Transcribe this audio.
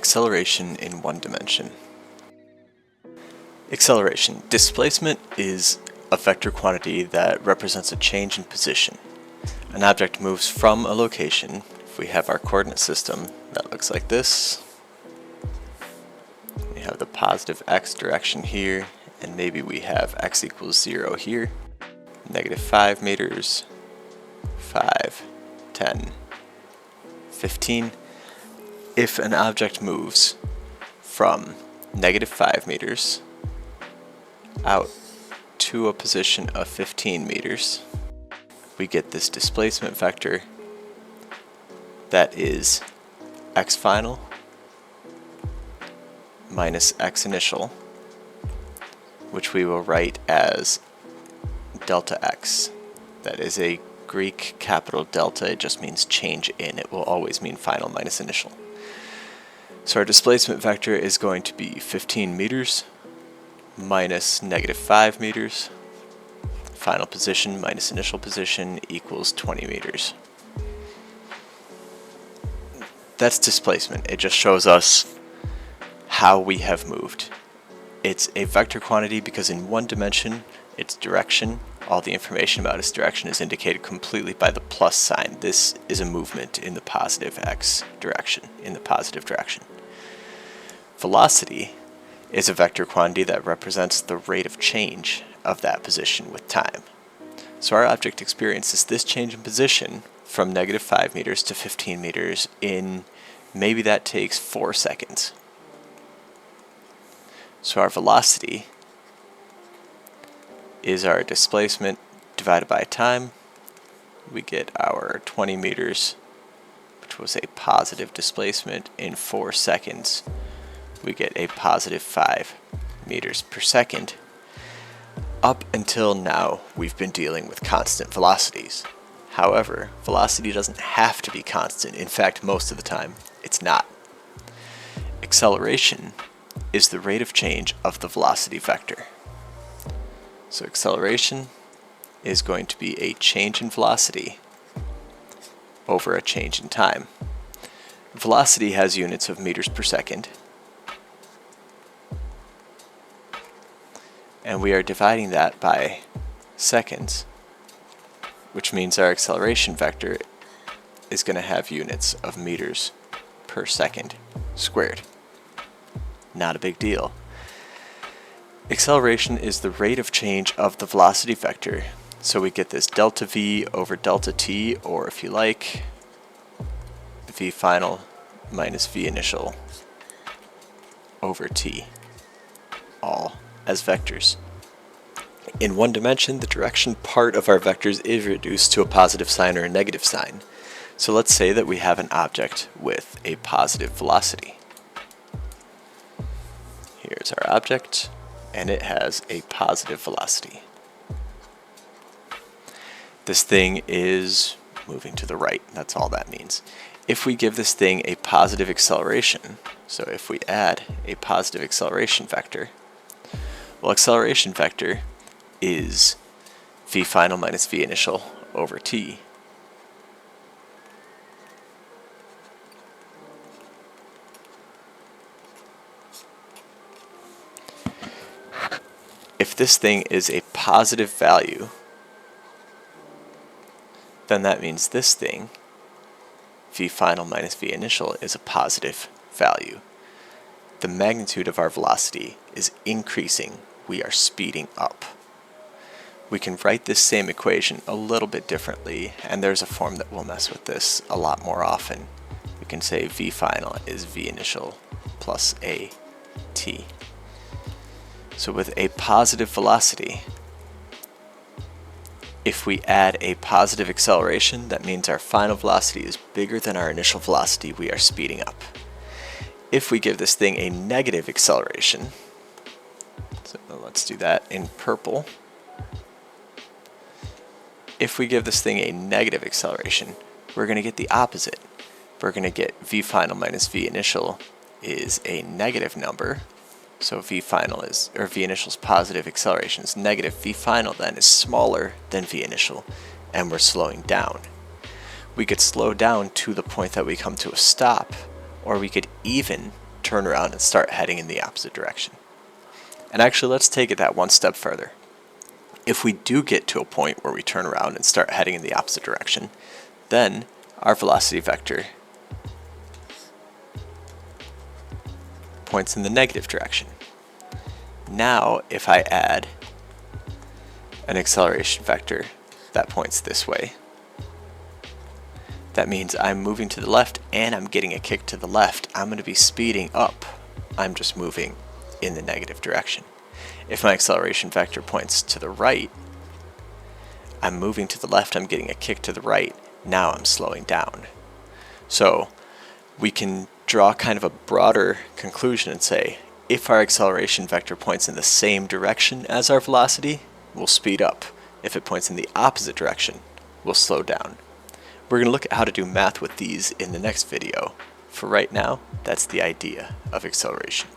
Acceleration in one dimension. Acceleration. Displacement is a vector quantity that represents a change in position. An object moves from a location. If we have our coordinate system, that looks like this. We have the positive x direction here, and maybe we have x equals 0 here. -5 meters, 5, 10, 15. If an object moves from -5 meters out to a position of 15 meters, we get this displacement vector that is x final minus x initial, which we will write as delta x. That is a Greek capital delta. It just means change in. It will always mean final minus initial. So our displacement vector is going to be 15 meters minus -5 meters. Final position minus initial position equals 20 meters. That's displacement. It just shows us how we have moved. It's a vector quantity because in one dimension, its direction, all the information about its direction is indicated completely by the plus sign. This is a movement in the positive x direction, in the positive direction. Velocity is a vector quantity that represents the rate of change of that position with time. So our object experiences this change in position from -5 meters to 15 meters in, maybe that takes 4 seconds. So our velocity is our displacement divided by time. We get our 20 meters, which was a positive displacement, in 4 seconds. We get a positive 5 meters per second. Up until now, we've been dealing with constant velocities. However, velocity doesn't have to be constant. In fact, most of the time, it's not. Acceleration is the rate of change of the velocity vector. So acceleration is going to be a change in velocity over a change in time. Velocity has units of meters per second, and we are dividing that by seconds, which means our acceleration vector is going to have units of meters per second squared. Not a big deal. Acceleration is the rate of change of the velocity vector, so we get this delta v over delta t, or if you like, v final minus v initial over t, all as vectors. In one dimension, the direction part of our vectors is reduced to a positive sign or a negative sign. So let's say that we have an object with a positive velocity. Here's our object, and it has a positive velocity. This thing is moving to the right. That's all that means. If we give this thing a positive acceleration, so if we add a positive acceleration vector, well, acceleration vector is v final minus v initial over t. If this thing is a positive value, then that means this thing, v final minus v initial, is a positive value. The magnitude of our velocity is increasing. We are speeding up. We can write this same equation a little bit differently, and there's a form that will mess with this a lot more often. We can say v final is v initial plus a t. So with a positive velocity, if we add a positive acceleration, that means our final velocity is bigger than our initial velocity. We are speeding up. If we give this thing a negative acceleration, so let's do that in purple. If we give this thing a negative acceleration, we're going to get the opposite. We're going to get v final minus v initial is a negative number. So v final is, or v initial is positive, acceleration is negative. V final then is smaller than v initial, and we're slowing down. We could slow down to the point that we come to a stop, or we could even turn around and start heading in the opposite direction. And actually, let's take it that one step further. If we do get to a point where we turn around and start heading in the opposite direction, then our velocity vector points in the negative direction. Now, if I add an acceleration vector that points this way, that means I'm moving to the left and I'm getting a kick to the left. I'm going to be speeding up. I'm just moving in the negative direction. If my acceleration vector points to the right, I'm moving to the left, I'm getting a kick to the right. Now I'm slowing down. So we can draw kind of a broader conclusion and say, if our acceleration vector points in the same direction as our velocity, we'll speed up. If it points in the opposite direction, we'll slow down. We're going to look at how to do math with these in the next video. For right now, that's the idea of acceleration.